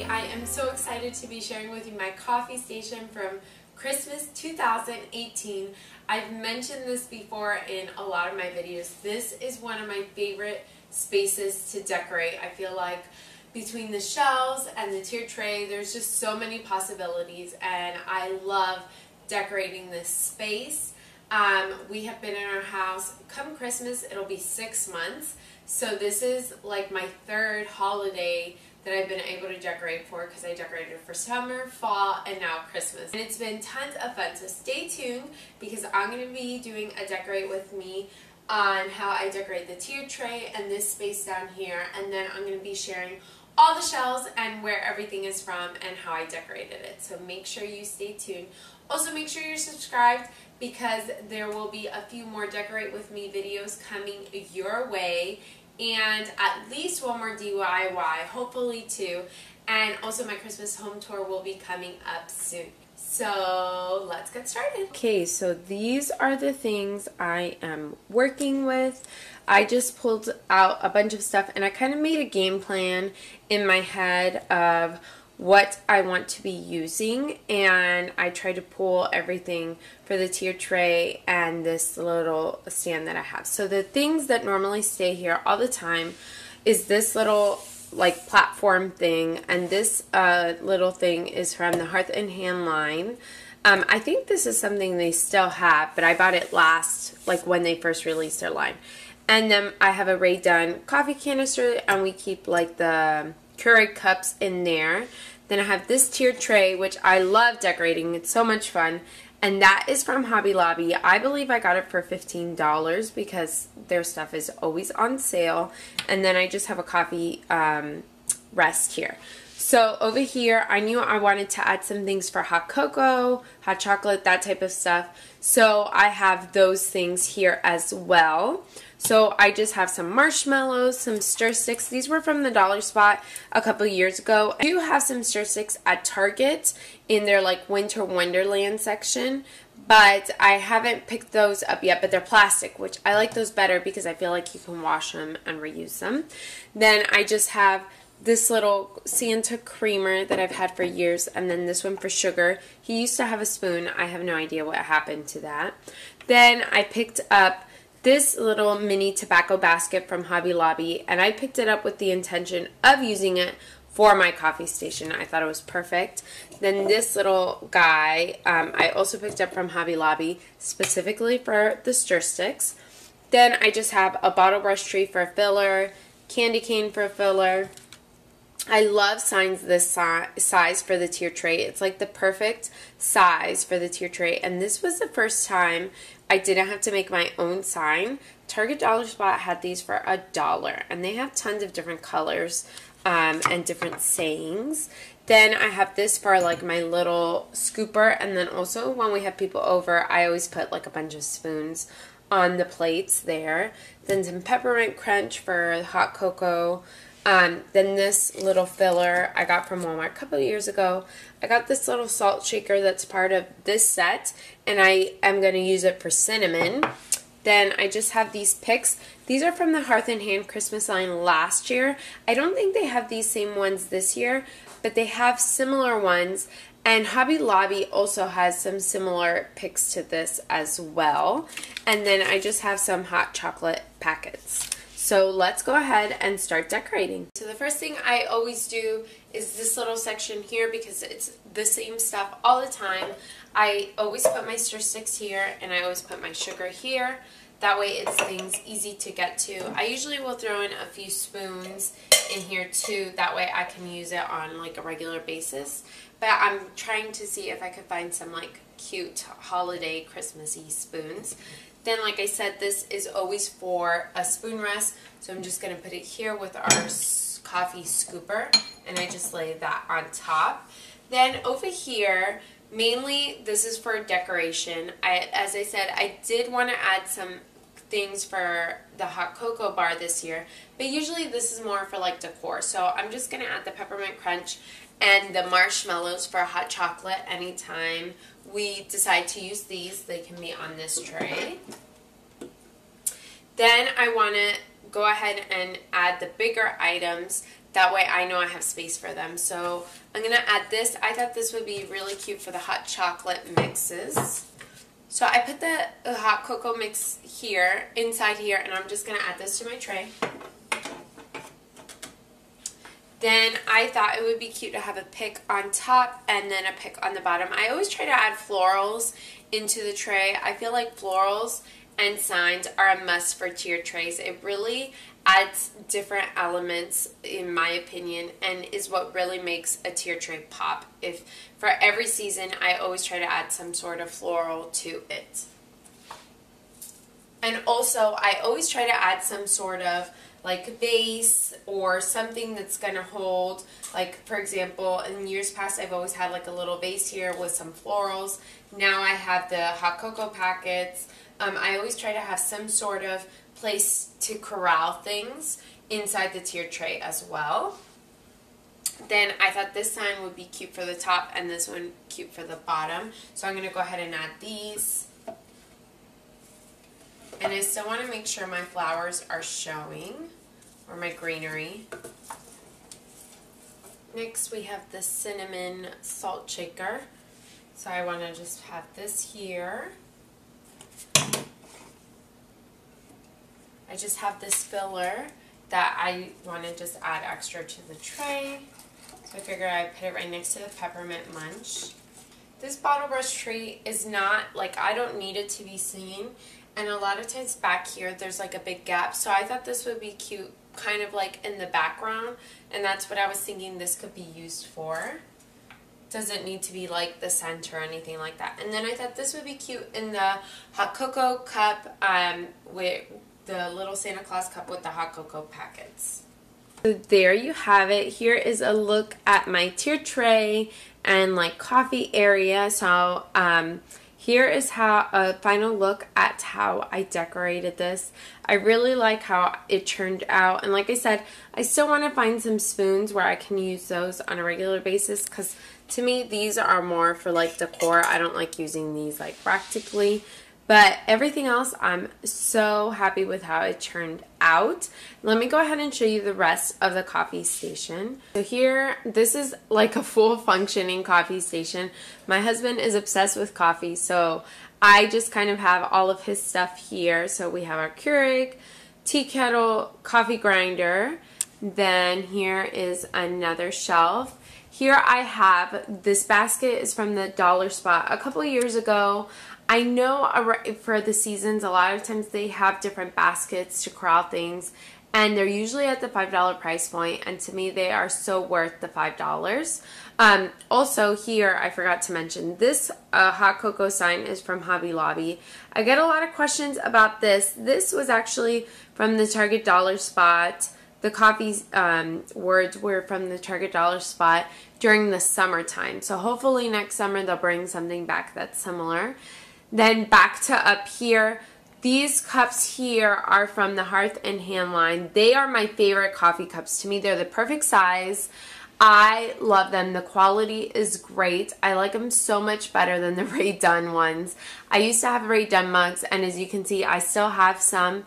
Lobby. I am so excited to be sharing with you my coffee station from Christmas 2018. I've mentioned this before in a lot of my videos. This is one of my favorite spaces to decorate. I feel like between the shelves and the tier tray, there's just so many possibilities, and I love decorating this space. We have been in our house, come Christmas, it'll be 6 months. So this is like my third holiday that I've been able to decorate for, because I decorated for summer, fall, and now Christmas. And it's been tons of fun, so stay tuned because I'm going to be doing a decorate with me on how I decorate the tier tray and this space down here, and then I'm going to be sharing all the shelves and where everything is from and how I decorated it. So make sure you stay tuned. Also make sure you're subscribed because there will be a few more decorate with me videos coming your way, and at least one more DIY, hopefully two, and also my Christmas home tour will be coming up soon. So let's get started. Okay, so these are the things I am working with. I just pulled out a bunch of stuff and I kind of made a game plan in my head of what I want to be using, and I try to pull everything for the tier tray and this little stand that I have. So the things that normally stay here all the time is this little like platform thing, and this little thing is from the Hearth and Hand line. I think this is something they still have, but I bought it last, like when they first released their line. And then I have a Rae Dunn coffee canister, and we keep like the Keurig cups in there. Then I have this tier tray, which I love decorating. It's so much fun. And that is from Hobby Lobby. I believe I got it for $15 because their stuff is always on sale. And then I just have a coffee rest here. So over here, I knew I wanted to add some things for hot cocoa, hot chocolate, that type of stuff. So I have those things here as well. So I just have some marshmallows, some stir sticks. These were from the Dollar Spot a couple years ago. I do have some stir sticks at Target in their like Winter Wonderland section, but I haven't picked those up yet, but they're plastic, which I like those better because I feel like you can wash them and reuse them. Then I just have this little Santa creamer that I've had for years, and then this one for sugar. He used to have a spoon. I have no idea what happened to that. Then I picked up this little mini tobacco basket from Hobby Lobby, and I picked it up with the intention of using it for my coffee station. I thought it was perfect. Then this little guy I also picked up from Hobby Lobby specifically for the stir sticks. Then I just have a bottle brush tree for a filler, candy cane for a filler. I love signs this size for the tier tray. It's like the perfect size for the tier tray, and this was the first time I didn't have to make my own sign. Target Dollar Spot had these for $1, and they have tons of different colors and different sayings. Then I have this for like my little scooper, and then also when we have people over, I always put like a bunch of spoons on the plates there. Then some peppermint crunch for hot cocoa. Then this little filler I got from Walmart a couple of years ago. I got this little salt shaker that's part of this set, and I am going to use it for cinnamon. Then I just have these picks. These are from the Hearth and Hand Christmas line last year. I don't think they have these same ones this year, but they have similar ones. And Hobby Lobby also has some similar picks to this as well. And then I just have some hot chocolate packets. So let's go ahead and start decorating. So the first thing I always do is this little section here because it's the same stuff all the time. I always put my stir sticks here, and I always put my sugar here. That way it's things easy to get to. I usually will throw in a few spoons in here too. That way I can use it on like a regular basis. But I'm trying to see if I could find some like cute holiday Christmassy spoons. Then, like I said, this is always for a spoon rest, so I'm just going to put it here with our coffee scooper, and I just lay that on top. Then over here, mainly this is for decoration. As I said, I did want to add some things for the hot cocoa bar this year, but usually this is more for like decor. So I'm just going to add the peppermint crunch and the marshmallows for hot chocolate anytime we decide to use these. They can be on this tray. Then I want to go ahead and add the bigger items That way I know I have space for them. So I'm going to add this. I thought this would be really cute for the hot chocolate mixes. So I put the hot cocoa mix here, inside here, and I'm just going to add this to my tray. Then I thought it would be cute to have a pick on top and then a pick on the bottom. I always try to add florals into the tray. I feel like florals and signs are a must for tiered trays. It really adds different elements, in my opinion, and is what really makes a tiered tray pop. If for every season, I always try to add some sort of floral to it. And also, I always try to add some sort of like base or something that's going to hold, like for example, in years past I've always had like a little vase here with some florals. Now I have the hot cocoa packets. I always try to have some sort of place to corral things inside the tiered tray as well. Then I thought this sign would be cute for the top and this one cute for the bottom. So I'm going to go ahead and add these. And I still want to make sure my flowers are showing, or my greenery. Next we have the cinnamon salt shaker. So I want to just have this here. I just have this filler that I want to just add extra to the tray. So I figured I'd put it right next to the peppermint munch. This bottle brush tree is not, like, I don't need it to be seen. And a lot of times back here there's like a big gap. So I thought this would be cute kind of like in the background. And that's what I was thinking this could be used for. Doesn't need to be like the center or anything like that. And then I thought this would be cute in the hot cocoa cup with the little Santa Claus cup with the hot cocoa packets. So there you have it. Here is a look at my tiered tray and like coffee area. So here is how a final look at how I decorated this. I really like how it turned out. And like I said, I still want to find some spoons where I can use those on a regular basis, because to me these are more for like decor. I don't like using these like practically. But everything else, I'm so happy with how it turned out. Let me go ahead and show you the rest of the coffee station. So here, this is like a full functioning coffee station. My husband is obsessed with coffee, so I just kind of have all of his stuff here. So we have our Keurig, tea kettle, coffee grinder. Then here is another shelf. Here I have, this basket is from the Dollar Spot. A couple of years ago, I know for the seasons, a lot of times they have different baskets to corral things, and they're usually at the $5 price point, and to me they are so worth the $5. Also here, I forgot to mention, this hot cocoa sign is from Hobby Lobby. I get a lot of questions about this. This was actually from the Target Dollar Spot. The coffee words were from the Target Dollar Spot during the summertime. So hopefully next summer they'll bring something back that's similar. Then back to up here, these cups here are from the Hearth and Hand line. They are my favorite coffee cups. To me, they're the perfect size. I love them. The quality is great. I like them so much better than the Rae Dunn ones. I used to have Rae Dunn mugs, and as you can see, I still have some.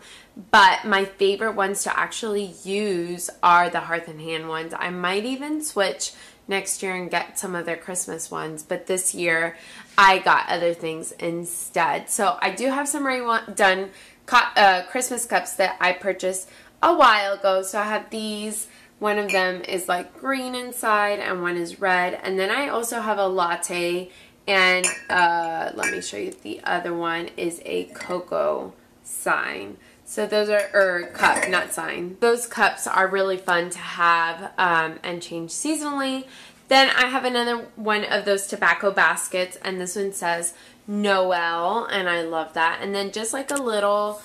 But my favorite ones to actually use are the Hearth and Hand ones. I might even switch next year and get some of their Christmas ones, but this year I got other things instead. So I do have some Rae Dunn Christmas cups that I purchased a while ago. So I have these. One of them is like green inside and one is red. And then I also have a latte, and let me show you, the other one is a cocoa sign. So those are, or cup, not sign. Those cups are really fun to have and change seasonally. Then I have another one of those tobacco baskets, and this one says Noel, and I love that. And then just like a little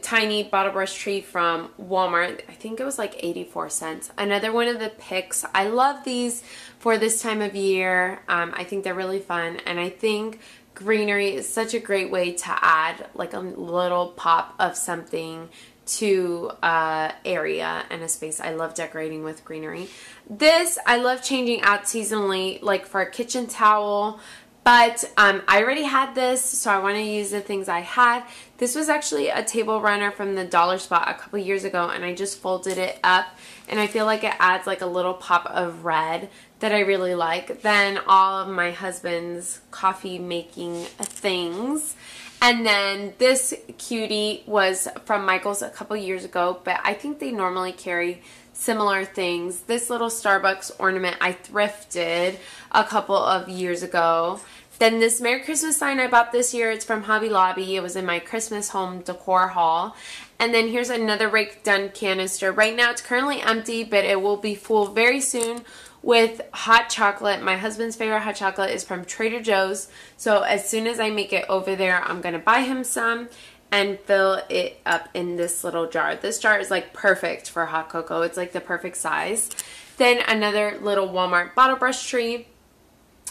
tiny bottle brush tree from Walmart. I think it was like 84 cents. Another one of the picks. I love these for this time of year. I think they're really fun, and I think greenery is such a great way to add like a little pop of something to area and a space. I love decorating with greenery. This I love changing out seasonally, like for a kitchen towel. But I already had this, so I want to use the things I had. This was actually a table runner from the Dollar Spot a couple years ago, and I just folded it up, and I feel like it adds like a little pop of red that I really like. Then all of my husband's coffee making things. And then this cutie was from Michael's a couple years ago, but I think they normally carry similar things. This little Starbucks ornament I thrifted a couple of years ago. Then this Merry Christmas sign I bought this year. It's from Hobby Lobby. It was in my Christmas home decor haul. And then here's another rake done canister. Right now it's currently empty, but it will be full very soon with hot chocolate. My husband's favorite hot chocolate is from Trader Joe's. So as soon as I make it over there, I'm going to buy him some and fill it up in this little jar. This jar is like perfect for hot cocoa. It's like the perfect size. Then another little Walmart bottle brush tree.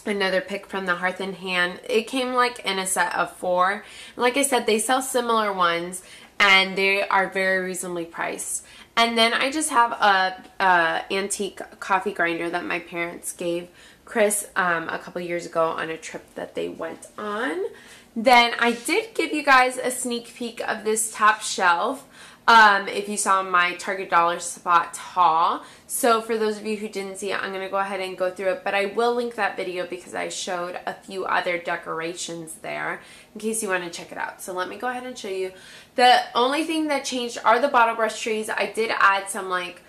Another pick from the Hearth and Hand. It came like in a set of 4. Like I said, they sell similar ones and they are very reasonably priced. And then I just have a antique coffee grinder that my parents gave Chris a couple years ago on a trip that they went on. Then I did give you guys a sneak peek of this top shelf. If you saw my Target Dollar Spot haul. So for those of you who didn't see it, I'm going to go ahead and go through it. But I will link that video because I showed a few other decorations there in case you want to check it out. So let me go ahead and show you. The only thing that changed are the bottle brush trees. I did add some like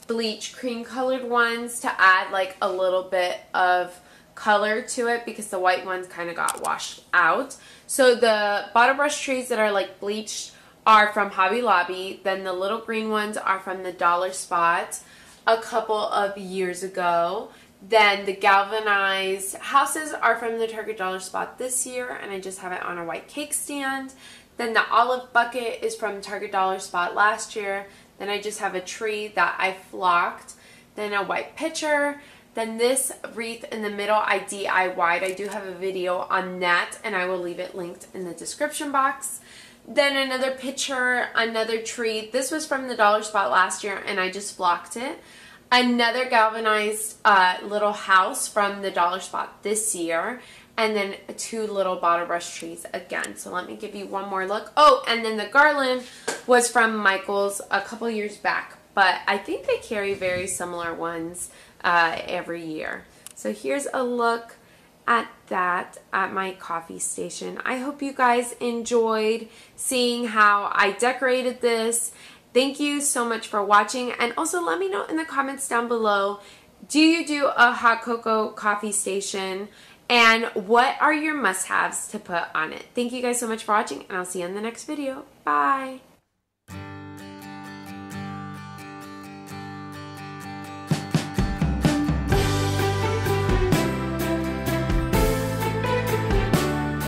bleach cream colored ones to add like a little bit of color to it because the white ones kind of got washed out. So the bottle brush trees that are like bleached are from Hobby Lobby. Then the little green ones are from the Dollar Spot a couple of years ago. Then the galvanized houses are from the Target Dollar Spot this year, and I just have it on a white cake stand. Then the olive bucket is from Target Dollar Spot last year. Then I just have a tree that I flocked. Then a white pitcher. Then this wreath in the middle I DIY'd. I do have a video on that, and I will leave it linked in the description box. Then another pitcher, another tree. This was from the Dollar Spot last year, and I just flocked it. Another galvanized little house from the Dollar Spot this year. And then 2 little bottle brush trees again. So let me give you one more look. Oh, and then the garland was from Michael's a couple years back. But I think they carry very similar ones every year. So here's a look at that at my coffee station. I hope you guys enjoyed seeing how I decorated this. Thank you so much for watching, and also let me know in the comments down below, do you do a hot cocoa coffee station, and what are your must-haves to put on it? Thank you guys so much for watching, and I'll see you in the next video. Bye!